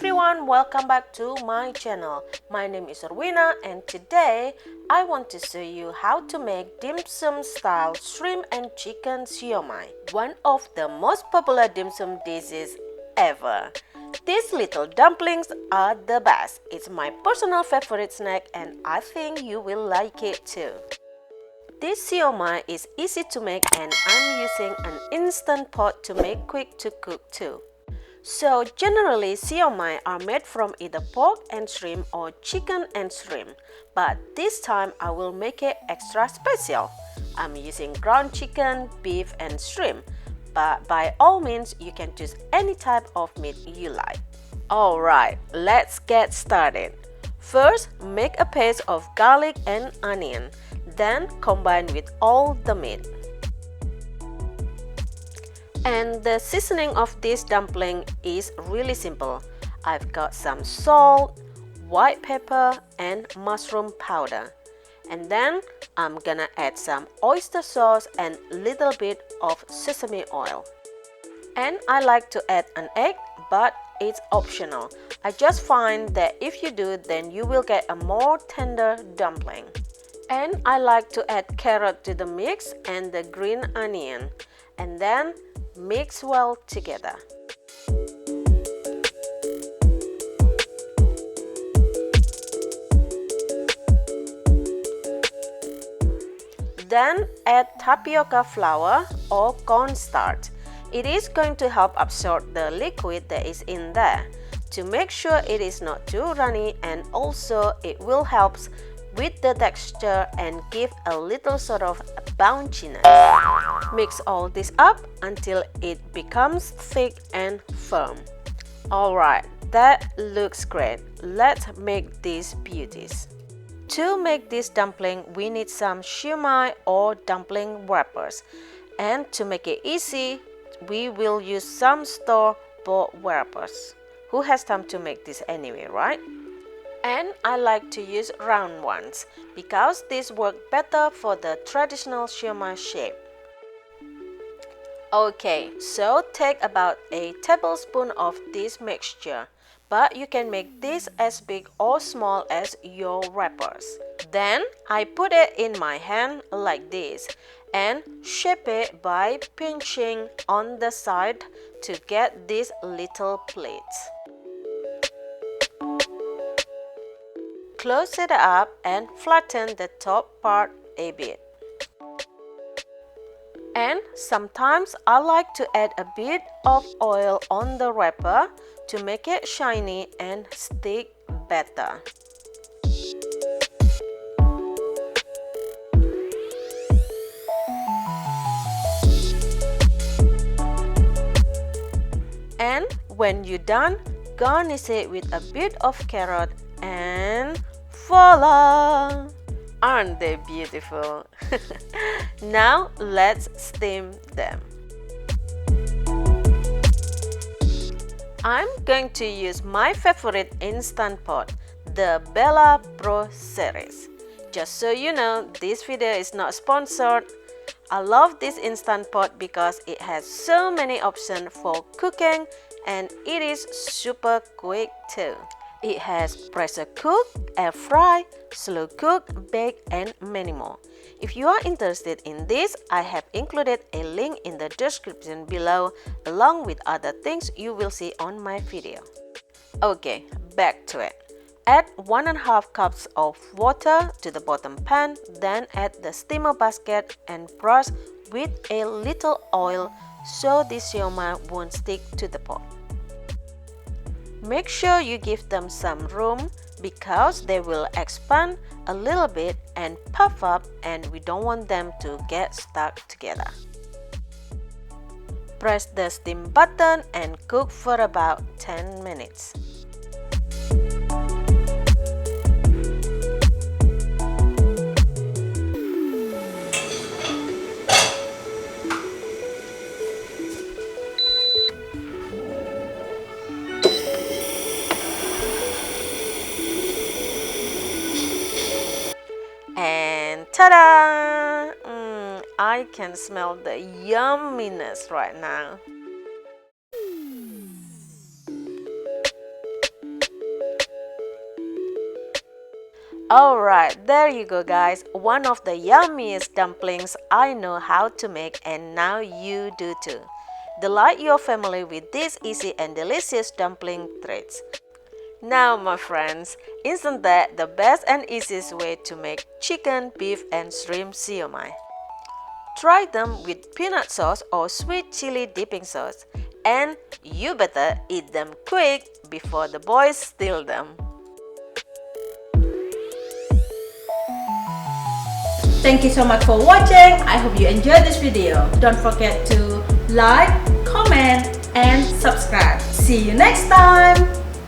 everyone, welcome back to my channel. My name is Erwina and today I want to show you how to make Dimsum style shrimp and chicken siomai, one of the most popular dimsum dishes ever. These little dumplings are the best. It's my personal favorite snack and I think you will like it too. This siomai is easy to make and I'm using an instant pot to make quick to cook too. So generally siomai are made from either pork and shrimp or chicken and shrimp, but this time I will make it extra special. I'm using ground chicken, beef and shrimp, but by all means you can choose any type of meat you like. Alright, let's get started. First, make a paste of garlic and onion, then combine with all the meat. And the seasoning of this dumpling is really simple. I've got some salt, white pepper and mushroom powder. And then I'm gonna add some oyster sauce and little bit of sesame oil. And I like to add an egg, but it's optional. I just find that if you do, then you will get a more tender dumpling. And I like to add carrot to the mix and the green onion. And then mix well together. Then add tapioca flour or cornstarch. It is going to help absorb the liquid that is in there to make sure it is not too runny, and also it will help with the texture and give a little sort of bounchiness. Mix all this up until it becomes thick and firm. Alright, that looks great. Let's make these beauties. To make this dumpling, we need some shumai or dumpling wrappers. And to make it easy, we will use some store-bought wrappers. Who has time to make this anyway, right? And I like to use round ones because these work better for the traditional siomai shape. Okay, so take about a tablespoon of this mixture, but you can make this as big or small as your wrappers. Then I put it in my hand like this and shape it by pinching on the side to get these little plates. Close it up and flatten the top part a bit. And sometimes I like to add a bit of oil on the wrapper to make it shiny and stick better. And when you're done, garnish it with a bit of carrot and voila! Aren't they beautiful? Now let's steam them. I'm going to use my favorite instant pot, the Bella Pro series. Just so you know, this video is not sponsored. I love this instant pot because it has so many options for cooking and it is super quick too. It has pressure cook, air fry, slow cook, bake and many more. If you are interested in this, I have included a link in the description below along with other things you will see on my video. Okay, back to it. Add 1.5 cups of water to the bottom pan, then add the steamer basket and brush with a little oil so the siomai won't stick to the pot. Make sure you give them some room because they will expand a little bit and puff up and we don't want them to get stuck together. Press the steam button and cook for about 10 minutes. And ta-da! I can smell the yumminess right now. Alright, there you go guys, one of the yummiest dumplings I know how to make, and now you do too. Delight your family with these easy and delicious dumpling treats. Now my friends, isn't that the best and easiest way to make chicken, beef and shrimp siomai? Try them with peanut sauce or sweet chili dipping sauce, and you better eat them quick before the boys steal them. Thank you so much for watching. I hope you enjoyed this video. Don't forget to like, comment, and subscribe. See you next time.